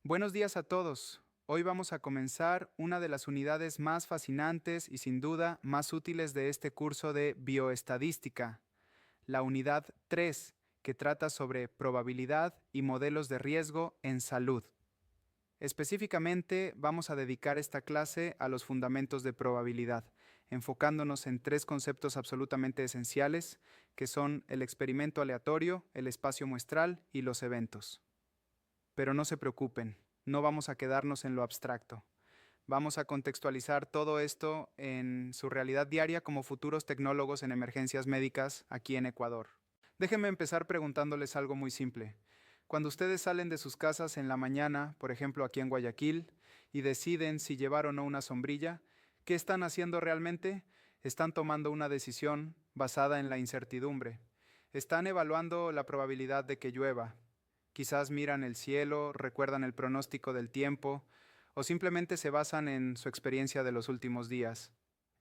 Buenos días a todos. Hoy vamos a comenzar una de las unidades más fascinantes y sin duda más útiles de este curso de bioestadística, la unidad 3, que trata sobre probabilidad y modelos de riesgo en salud. Específicamente, vamos a dedicar esta clase a los fundamentos de probabilidad, enfocándonos en tres conceptos absolutamente esenciales, que son el experimento aleatorio, el espacio muestral y los eventos. Pero no se preocupen, no vamos a quedarnos en lo abstracto. Vamos a contextualizar todo esto en su realidad diaria como futuros tecnólogos en emergencias médicas aquí en Ecuador. Déjenme empezar preguntándoles algo muy simple. Cuando ustedes salen de sus casas en la mañana, por ejemplo aquí en Guayaquil, y deciden si llevar o no una sombrilla, ¿qué están haciendo realmente? Están tomando una decisión basada en la incertidumbre. Están evaluando la probabilidad de que llueva. Quizás miran el cielo, recuerdan el pronóstico del tiempo, o simplemente se basan en su experiencia de los últimos días.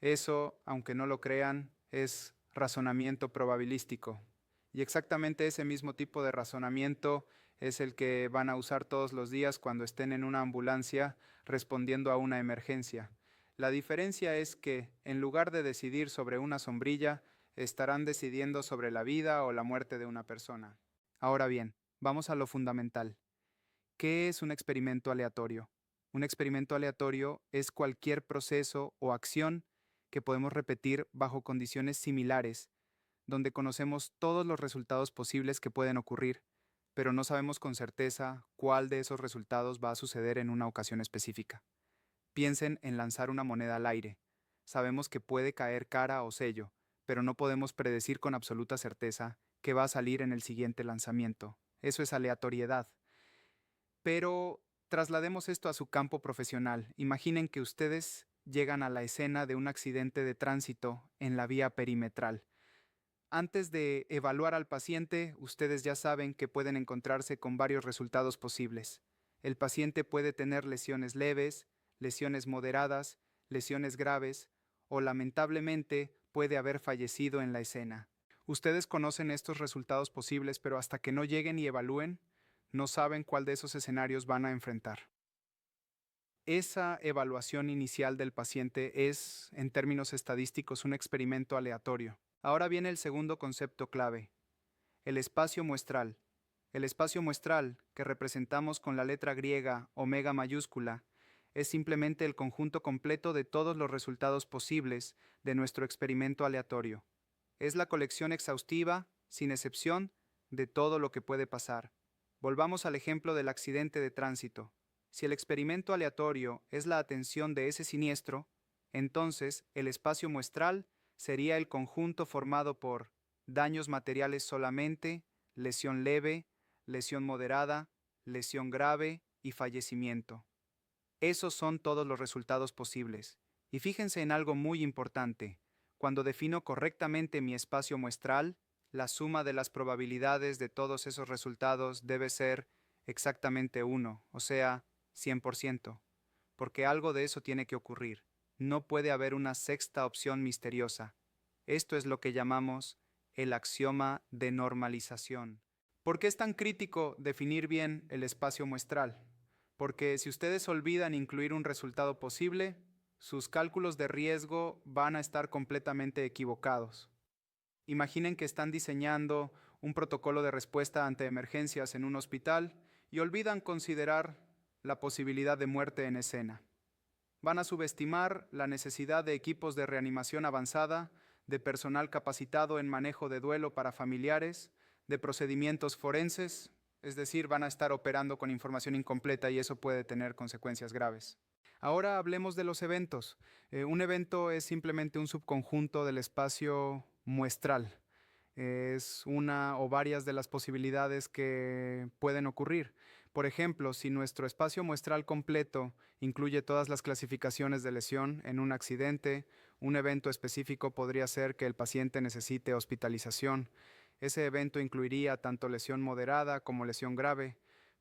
Eso, aunque no lo crean, es razonamiento probabilístico. Y exactamente ese mismo tipo de razonamiento es el que van a usar todos los días cuando estén en una ambulancia respondiendo a una emergencia. La diferencia es que, en lugar de decidir sobre una sombrilla, estarán decidiendo sobre la vida o la muerte de una persona. Ahora bien, vamos a lo fundamental. ¿Qué es un experimento aleatorio? Un experimento aleatorio es cualquier proceso o acción que podemos repetir bajo condiciones similares, donde conocemos todos los resultados posibles que pueden ocurrir, pero no sabemos con certeza cuál de esos resultados va a suceder en una ocasión específica. Piensen en lanzar una moneda al aire. Sabemos que puede caer cara o sello, pero no podemos predecir con absoluta certeza qué va a salir en el siguiente lanzamiento. Eso es aleatoriedad. Pero traslademos esto a su campo profesional. Imaginen que ustedes llegan a la escena de un accidente de tránsito en la vía perimetral. Antes de evaluar al paciente, ustedes ya saben que pueden encontrarse con varios resultados posibles. El paciente puede tener lesiones leves, lesiones moderadas, lesiones graves, o lamentablemente puede haber fallecido en la escena. Ustedes conocen estos resultados posibles, pero hasta que no lleguen y evalúen, no saben cuál de esos escenarios van a enfrentar. Esa evaluación inicial del paciente es, en términos estadísticos, un experimento aleatorio. Ahora viene el segundo concepto clave, el espacio muestral. El espacio muestral, que representamos con la letra griega omega mayúscula, es simplemente el conjunto completo de todos los resultados posibles de nuestro experimento aleatorio. Es la colección exhaustiva, sin excepción, de todo lo que puede pasar. Volvamos al ejemplo del accidente de tránsito. Si el experimento aleatorio es la atención de ese siniestro, entonces el espacio muestral sería el conjunto formado por daños materiales solamente, lesión leve, lesión moderada, lesión grave y fallecimiento. Esos son todos los resultados posibles. Y fíjense en algo muy importante. Cuando defino correctamente mi espacio muestral, la suma de las probabilidades de todos esos resultados debe ser exactamente 1, o sea, 100%, porque algo de eso tiene que ocurrir. No puede haber una sexta opción misteriosa. Esto es lo que llamamos el axioma de normalización. ¿Por qué es tan crítico definir bien el espacio muestral? Porque si ustedes olvidan incluir un resultado posible, sus cálculos de riesgo van a estar completamente equivocados. Imaginen que están diseñando un protocolo de respuesta ante emergencias en un hospital y olvidan considerar la posibilidad de muerte en escena. Van a subestimar la necesidad de equipos de reanimación avanzada, de personal capacitado en manejo de duelo para familiares, de procedimientos forenses, es decir, van a estar operando con información incompleta y eso puede tener consecuencias graves. Ahora hablemos de los eventos. Un evento es simplemente un subconjunto del espacio muestral. Es una o varias de las posibilidades que pueden ocurrir. Por ejemplo, si nuestro espacio muestral completo incluye todas las clasificaciones de lesión en un accidente, un evento específico podría ser que el paciente necesite hospitalización. Ese evento incluiría tanto lesión moderada como lesión grave,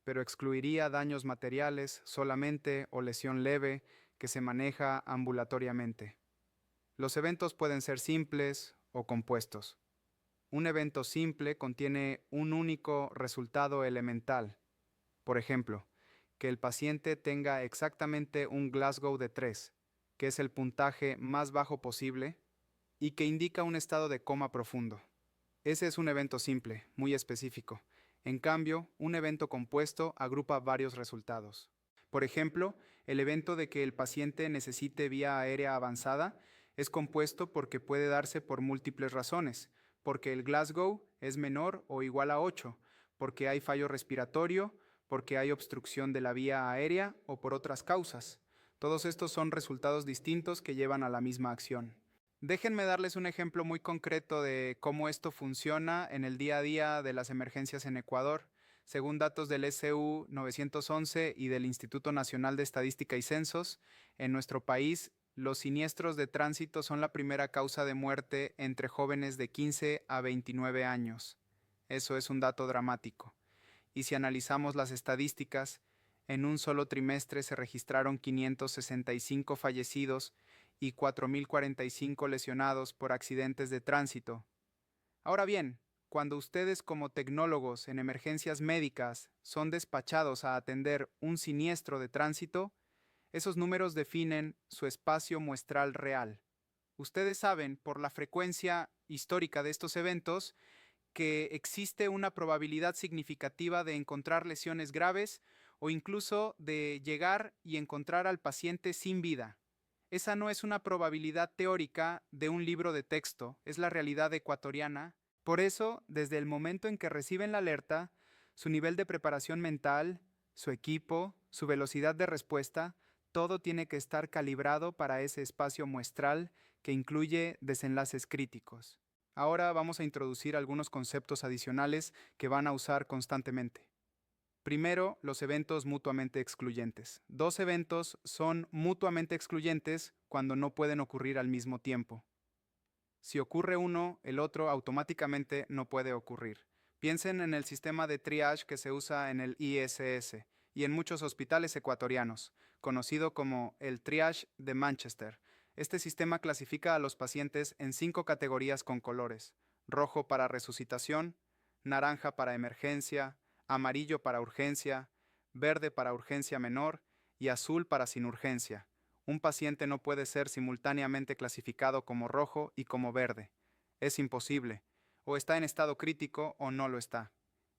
pero excluiría daños materiales solamente o lesión leve que se maneja ambulatoriamente. Los eventos pueden ser simples o compuestos. Un evento simple contiene un único resultado elemental. Por ejemplo, que el paciente tenga exactamente un Glasgow de 3, que es el puntaje más bajo posible, y que indica un estado de coma profundo. Ese es un evento simple, muy específico. En cambio, un evento compuesto agrupa varios resultados. Por ejemplo, el evento de que el paciente necesite vía aérea avanzada es compuesto porque puede darse por múltiples razones, porque el Glasgow es menor o igual a 8, porque hay fallo respiratorio, porque hay obstrucción de la vía aérea o por otras causas. Todos estos son resultados distintos que llevan a la misma acción. Déjenme darles un ejemplo muy concreto de cómo esto funciona en el día a día de las emergencias en Ecuador. Según datos del SU 911 y del Instituto Nacional de Estadística y Censos, en nuestro país los siniestros de tránsito son la primera causa de muerte entre jóvenes de 15 a 29 años. Eso es un dato dramático. Y si analizamos las estadísticas, en un solo trimestre se registraron 565 fallecidos y 4.045 lesionados por accidentes de tránsito. Ahora bien, cuando ustedes como tecnólogos en emergencias médicas son despachados a atender un siniestro de tránsito, esos números definen su espacio muestral real. Ustedes saben, por la frecuencia histórica de estos eventos, que existe una probabilidad significativa de encontrar lesiones graves o incluso de llegar y encontrar al paciente sin vida. Esa no es una probabilidad teórica de un libro de texto, es la realidad ecuatoriana. Por eso, desde el momento en que reciben la alerta, su nivel de preparación mental, su equipo, su velocidad de respuesta, todo tiene que estar calibrado para ese espacio muestral que incluye desenlaces críticos. Ahora vamos a introducir algunos conceptos adicionales que van a usar constantemente. Primero, los eventos mutuamente excluyentes. Dos eventos son mutuamente excluyentes cuando no pueden ocurrir al mismo tiempo. Si ocurre uno, el otro automáticamente no puede ocurrir. Piensen en el sistema de triage que se usa en el ISS y en muchos hospitales ecuatorianos, conocido como el triage de Manchester. Este sistema clasifica a los pacientes en 5 categorías con colores: rojo para resucitación, naranja para emergencia, amarillo para urgencia, verde para urgencia menor y azul para sin urgencia. Un paciente no puede ser simultáneamente clasificado como rojo y como verde. Es imposible. O está en estado crítico o no lo está.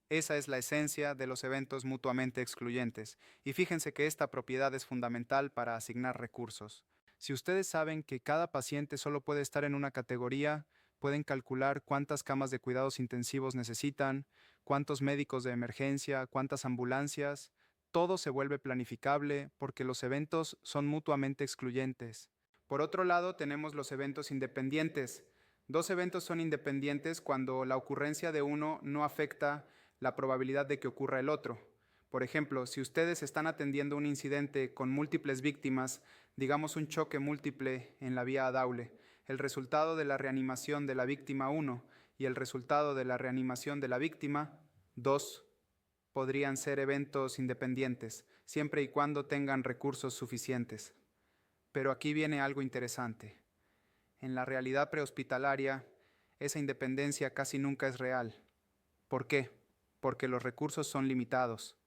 Esa es la esencia de los eventos mutuamente excluyentes, y fíjense que esta propiedad es fundamental para asignar recursos. Si ustedes saben que cada paciente solo puede estar en una categoría, pueden calcular cuántas camas de cuidados intensivos necesitan, cuántos médicos de emergencia, cuántas ambulancias. Todo se vuelve planificable porque los eventos son mutuamente excluyentes. Por otro lado, tenemos los eventos independientes. Dos eventos son independientes cuando la ocurrencia de uno no afecta la probabilidad de que ocurra el otro. Por ejemplo, si ustedes están atendiendo un incidente con múltiples víctimas, digamos un choque múltiple en la vía Daule, el resultado de la reanimación de la víctima 1 y el resultado de la reanimación de la víctima 2 podrían ser eventos independientes, siempre y cuando tengan recursos suficientes. Pero aquí viene algo interesante. En la realidad prehospitalaria, esa independencia casi nunca es real. ¿Por qué? Porque los recursos son limitados.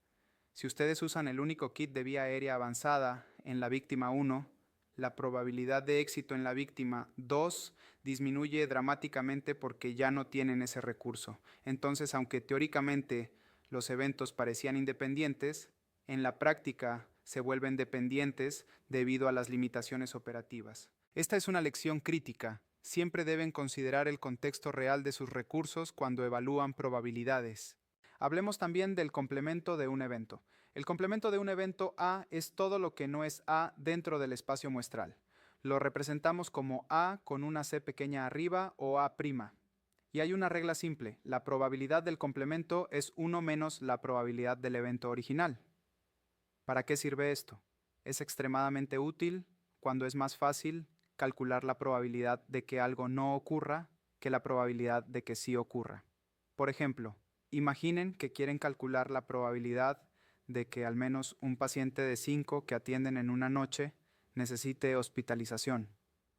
Si ustedes usan el único kit de vía aérea avanzada en la víctima 1, la probabilidad de éxito en la víctima 2 disminuye dramáticamente porque ya no tienen ese recurso. Entonces, aunque teóricamente los eventos parecían independientes, en la práctica se vuelven dependientes debido a las limitaciones operativas. Esta es una lección crítica. Siempre deben considerar el contexto real de sus recursos cuando evalúan probabilidades. Hablemos también del complemento de un evento. El complemento de un evento A es todo lo que no es A dentro del espacio muestral. Lo representamos como A con una C pequeña arriba o A'. Y hay una regla simple: la probabilidad del complemento es 1 menos la probabilidad del evento original. ¿Para qué sirve esto? Es extremadamente útil cuando es más fácil calcular la probabilidad de que algo no ocurra que la probabilidad de que sí ocurra. Por ejemplo, imaginen que quieren calcular la probabilidad de que al menos un paciente de 5 que atienden en una noche necesite hospitalización.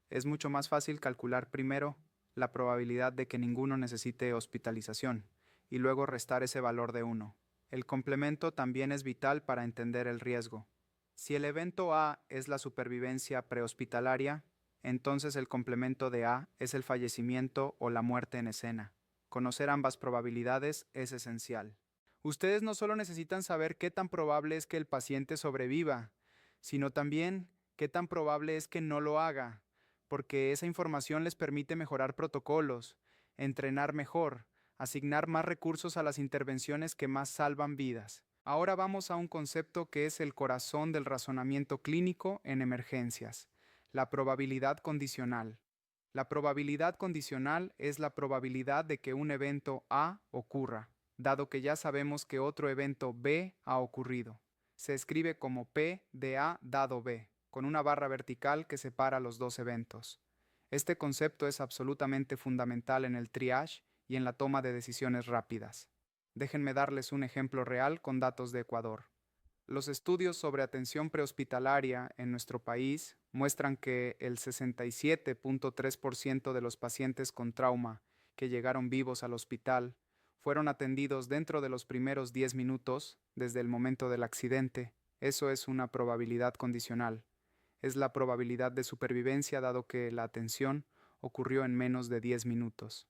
Es mucho más fácil calcular primero la probabilidad de que ninguno necesite hospitalización y luego restar ese valor de 1. el complemento también es vital para entender el riesgo. Si el evento A es la supervivencia prehospitalaria, entonces el complemento de A es el fallecimiento o la muerte en escena. Conocer ambas probabilidades es esencial. Ustedes no solo necesitan saber qué tan probable es que el paciente sobreviva, sino también qué tan probable es que no lo haga, porque esa información les permite mejorar protocolos, entrenar mejor, asignar más recursos a las intervenciones que más salvan vidas. Ahora vamos a un concepto que es el corazón del razonamiento clínico en emergencias, la probabilidad condicional. La probabilidad condicional es la probabilidad de que un evento A ocurra, dado que ya sabemos que otro evento B ha ocurrido. Se escribe como P de A dado B, con una barra vertical que separa los dos eventos. Este concepto es absolutamente fundamental en el triage y en la toma de decisiones rápidas. Déjenme darles un ejemplo real con datos de Ecuador. Los estudios sobre atención prehospitalaria en nuestro país muestran que el 67.3% de los pacientes con trauma que llegaron vivos al hospital fueron atendidos dentro de los primeros 10 minutos desde el momento del accidente. Eso es una probabilidad condicional. Es la probabilidad de supervivencia dado que la atención ocurrió en menos de 10 minutos.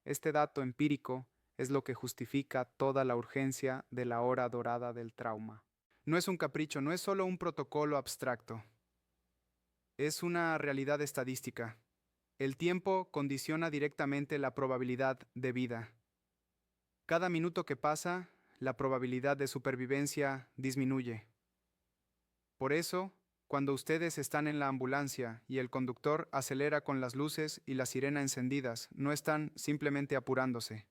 Este dato empírico es lo que justifica toda la urgencia de la hora dorada del trauma. No es un capricho, no es solo un protocolo abstracto. Es una realidad estadística. El tiempo condiciona directamente la probabilidad de vida. Cada minuto que pasa, la probabilidad de supervivencia disminuye. Por eso, cuando ustedes están en la ambulancia y el conductor acelera con las luces y la sirena encendidas, no están simplemente apurándose.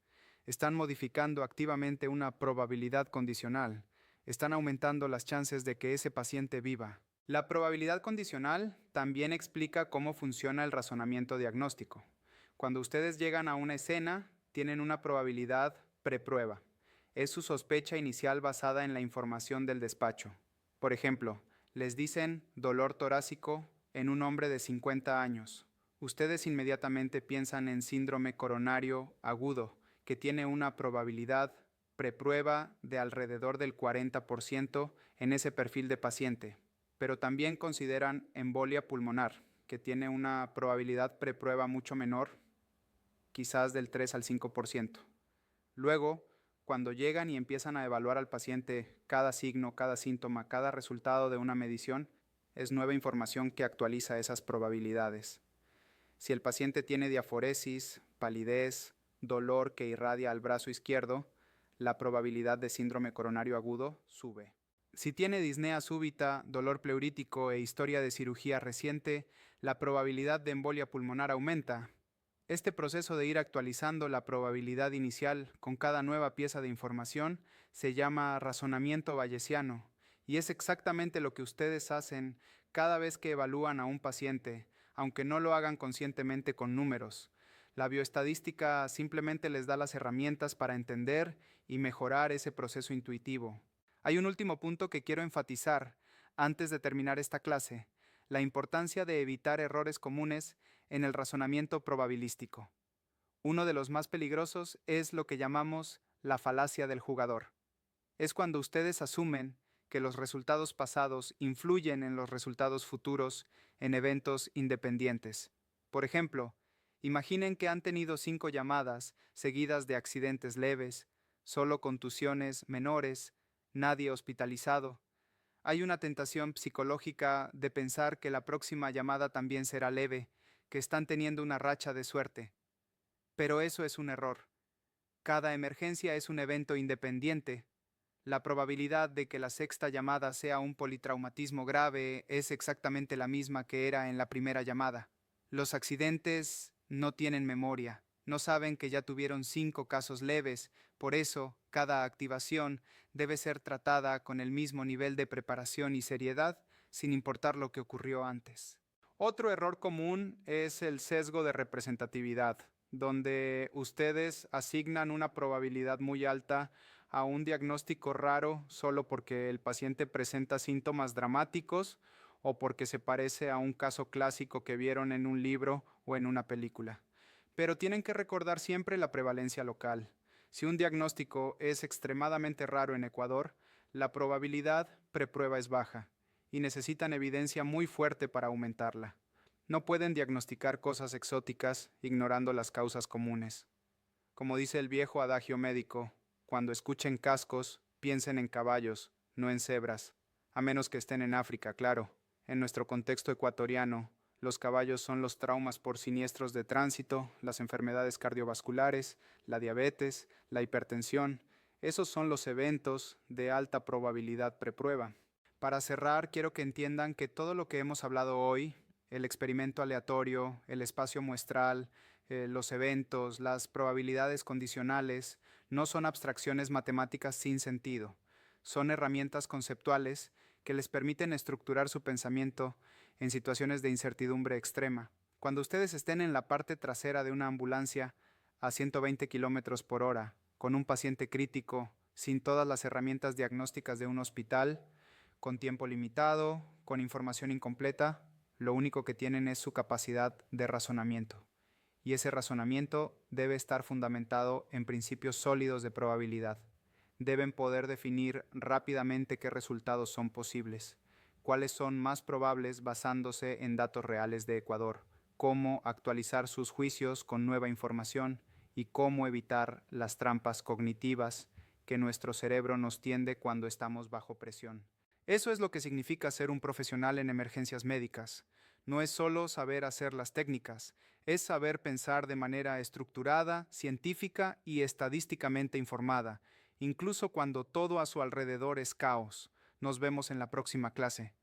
Están modificando activamente una probabilidad condicional. Están aumentando las chances de que ese paciente viva. La probabilidad condicional también explica cómo funciona el razonamiento diagnóstico. Cuando ustedes llegan a una escena, tienen una probabilidad preprueba. Es su sospecha inicial basada en la información del despacho. Por ejemplo, les dicen dolor torácico en un hombre de 50 años. Ustedes inmediatamente piensan en síndrome coronario agudo, que tiene una probabilidad preprueba de alrededor del 40% en ese perfil de paciente, pero también consideran embolia pulmonar, que tiene una probabilidad preprueba mucho menor, quizás del 3 al 5%. Luego, cuando llegan y empiezan a evaluar al paciente cada signo, cada síntoma, cada resultado de una medición, es nueva información que actualiza esas probabilidades. Si el paciente tiene diaforesis, palidez, dolor que irradia al brazo izquierdo, la probabilidad de síndrome coronario agudo sube. Si tiene disnea súbita, dolor pleurítico e historia de cirugía reciente, la probabilidad de embolia pulmonar aumenta. Este proceso de ir actualizando la probabilidad inicial con cada nueva pieza de información se llama razonamiento bayesiano, y es exactamente lo que ustedes hacen cada vez que evalúan a un paciente, aunque no lo hagan conscientemente con números. La bioestadística simplemente les da las herramientas para entender y mejorar ese proceso intuitivo. Hay un último punto que quiero enfatizar antes de terminar esta clase: la importancia de evitar errores comunes en el razonamiento probabilístico. Uno de los más peligrosos es lo que llamamos la falacia del jugador. Es cuando ustedes asumen que los resultados pasados influyen en los resultados futuros en eventos independientes. Por ejemplo, imaginen que han tenido 5 llamadas seguidas de accidentes leves, solo contusiones menores, nadie hospitalizado. Hay una tentación psicológica de pensar que la próxima llamada también será leve, que están teniendo una racha de suerte. Pero eso es un error. Cada emergencia es un evento independiente. La probabilidad de que la sexta llamada sea un politraumatismo grave es exactamente la misma que era en la primera llamada. Los accidentes no tienen memoria, no saben que ya tuvieron 5 casos leves, por eso cada activación debe ser tratada con el mismo nivel de preparación y seriedad, sin importar lo que ocurrió antes. Otro error común es el sesgo de representatividad, donde ustedes asignan una probabilidad muy alta a un diagnóstico raro solo porque el paciente presenta síntomas dramáticos o porque se parece a un caso clásico que vieron en un libro o en una película. Pero tienen que recordar siempre la prevalencia local. Si un diagnóstico es extremadamente raro en Ecuador, la probabilidad preprueba es baja y necesitan evidencia muy fuerte para aumentarla. No pueden diagnosticar cosas exóticas ignorando las causas comunes. Como dice el viejo adagio médico, cuando escuchen cascos, piensen en caballos, no en cebras, a menos que estén en África, claro. En nuestro contexto ecuatoriano, los caballos son los traumas por siniestros de tránsito, las enfermedades cardiovasculares, la diabetes, la hipertensión. Esos son los eventos de alta probabilidad preprueba. Para cerrar, quiero que entiendan que todo lo que hemos hablado hoy, el experimento aleatorio, el espacio muestral, los eventos, las probabilidades condicionales, no son abstracciones matemáticas sin sentido. Son herramientas conceptuales que les permiten estructurar su pensamiento en situaciones de incertidumbre extrema. Cuando ustedes estén en la parte trasera de una ambulancia a 120 kilómetros por hora, con un paciente crítico, sin todas las herramientas diagnósticas de un hospital, con tiempo limitado, con información incompleta, lo único que tienen es su capacidad de razonamiento. Y ese razonamiento debe estar fundamentado en principios sólidos de probabilidad. Deben poder definir rápidamente qué resultados son posibles, cuáles son más probables basándose en datos reales de Ecuador, cómo actualizar sus juicios con nueva información y cómo evitar las trampas cognitivas que nuestro cerebro nos tiende cuando estamos bajo presión. Eso es lo que significa ser un profesional en emergencias médicas. No es solo saber hacer las técnicas, es saber pensar de manera estructurada, científica y estadísticamente informada, incluso cuando todo a su alrededor es caos. Nos vemos en la próxima clase.